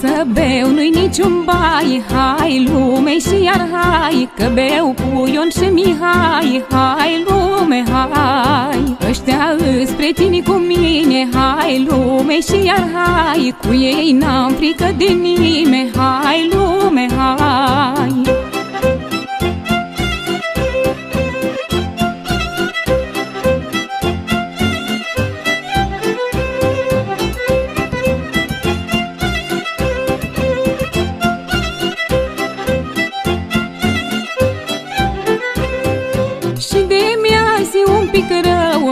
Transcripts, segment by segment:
Lasă beu, nu-i niciun bai, hai lume și iar hai, că beu cu Ion și Mihai. Hai lume, hai, ăștia îs prieteni cu mine. Hai lume și iar hai, cu ei n-am frică de nimeni. Hai lume, hai.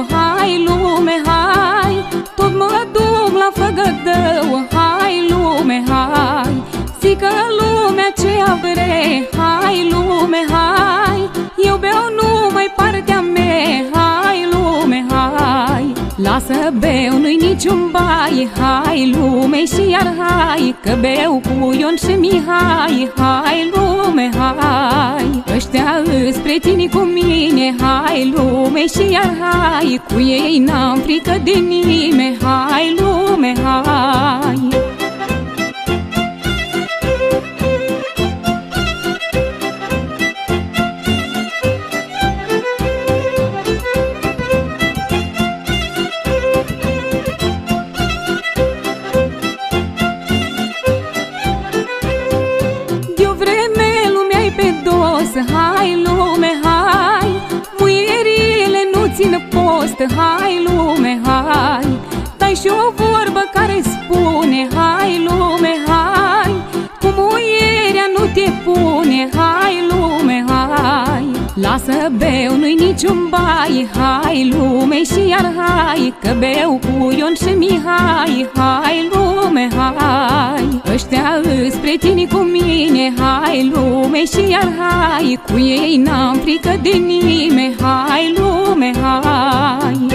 Hai lume, hai, tot mă duc la Făgădău. Hai lume, hai, zică lumea ce-a vre. Hai lume, hai, eu beau numai partea mea. Hai lume, hai, lasă beu, nu-i niciun bai. Hai lume și iar hai, că beu cu Ion și Mihai. Hai lume, hai, ăștia îs prieteni cu mine. Hai lume și iar hai, cu ei n-am frică de nimeni. Hai lume, hai. Hai lume, hai, muierile nu țin post. Hai lume, hai, dai și o vorbă care spune. Hai lume, hai, cu muierea nu te pune. Hai lume, hai, lasă beu, nu-i niciun bai. Hai lume și iar hai, că beu cu Ion și Mihai. Hai lume, hai, ăștia îs prieteni cu mine. Hai lume și iar hai, cu ei n-am frică de nimeni. Hai lume, hai.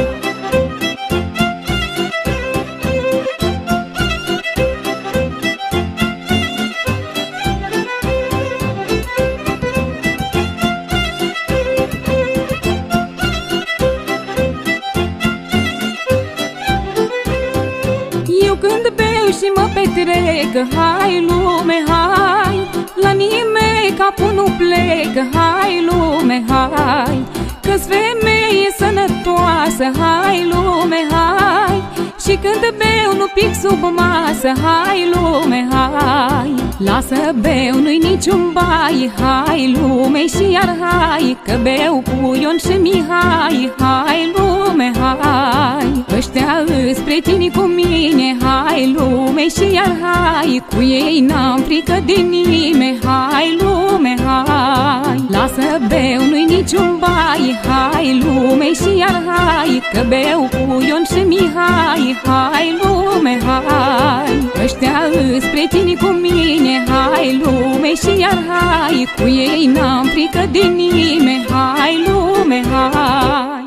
Și mă petrec, hai lume, hai, la nimeni capul nu plec. Hai lume, hai, că-s femeie sănătoasă. Hai lume, hai, și când beu nu pic sub masă. Hai lume, hai, lasă beu, nu-i niciun bai. Hai lume și iar hai, că beu cu Ion și Mihai. Hai lume, hai, ăștia îs prieteni cu mine. Hai lume și iar hai, cu ei n-am frică de nimeni. Hai lume, hai, lasă beu, nu-i niciun bai. Hai lume și iar hai, că beu cu Ion și Mihai. Hai lume, hai, ăștia îs prieteni cu mine. Hai lume și iar hai, cu ei n-am frică de nimeni. Hai lume, hai.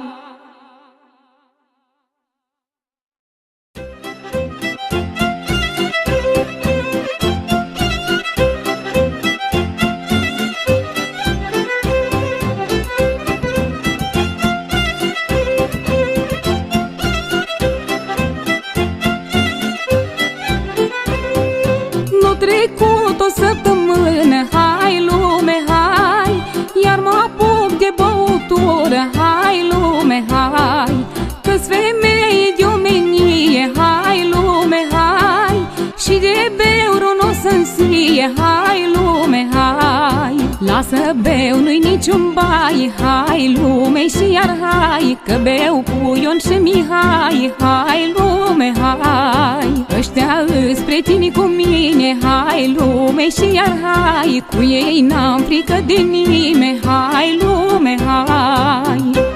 Trecut o săptămână, hai lume, hai, iar mă apuc de băutură. Hai lume, hai, că-s femeie de omenie. Hai lume, hai, și de beuru n-o să-mi sie. Hai lume, hai, lasă beu, nu-i niciun bai. Hai lume și iar hai, că beu cu Ion și Mihai. Hai lume, hai, ăștia îs prieteni cu mine. Hai lume și iar hai, cu ei n-am frică de nimeni. Hai lume, hai.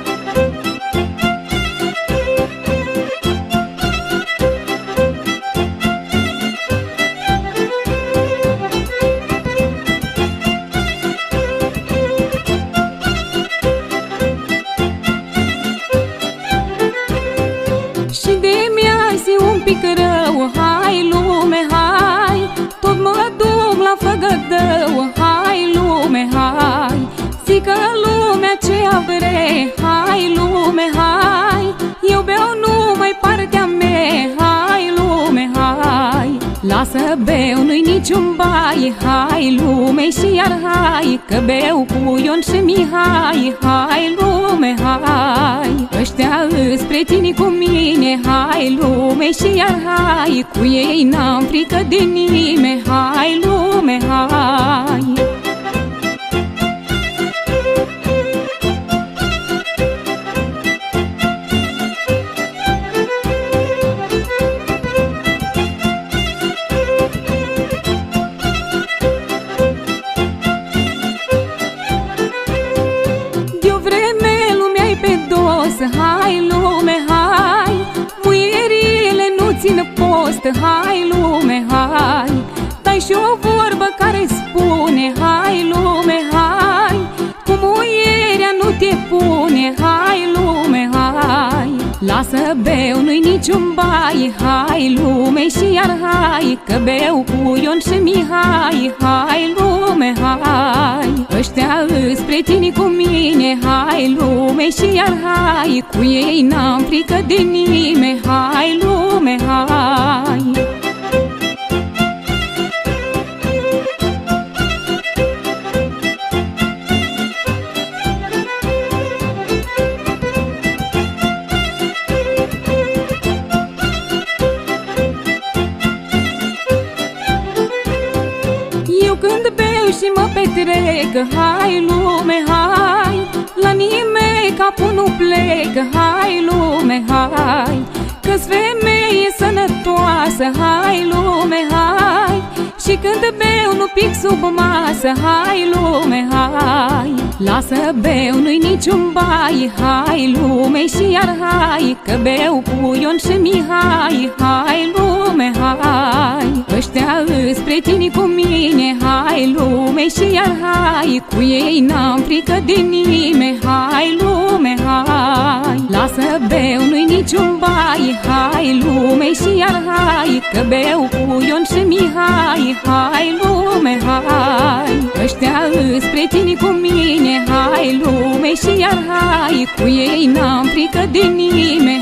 Hai lume, hai, tot mă duc la Făgădău. Hai lume, hai, zică lumea ce-a vre. Hai lume, hai, eu beau numai partea mea. Hai lume, hai, Lasă beu, nu-i niciun bai, hai lume și iar hai, că beu cu Ion și Mihai. Hai lume, hai, ăștia îs prietenii cu mine. Hai lume și iar hai, cu ei n-am frică de nimeni. Hai lume, hai. Hai lume, hai, muierile nu țin post. Hai lume, hai, dai și o vorbă care spune. Hai lume, hai, cu muierea nu te pune. Hai lume, hai, lasă beu, nu-i niciun bai. Hai lume și iar hai, că beu cu Ion și Mihai. Hai lume, hai, ăștia îs prietenii cu mine. Hai lume și iar hai, cu ei n-am frică de nimeni. Hai lume, hai. Eu când beu și mă petrec, hai lume, hai, la nimeni capul nu plec. Hai lume, hai, că-s femeie sănătoasă. Hai lume, hai, și când beu nu pic sub masă. Hai lume, hai, lasă beu, nu-i niciun bai. Hai lume și iar hai, că beu cu Ion și Mihai. Hai lume, hai, ăștia îs prietenii cu mine. Hai lume și iar hai, cu ei n-am frică de nimeni. Hai lume, hai, lasă beu, nu-i niciun bai. Hai lume și iar hai, că beu cu Ion și Mihai. Hai lume, hai, ăștia îs prietenii cu mine. Hai lume și iar hai, cu ei n-am frică de nimeni.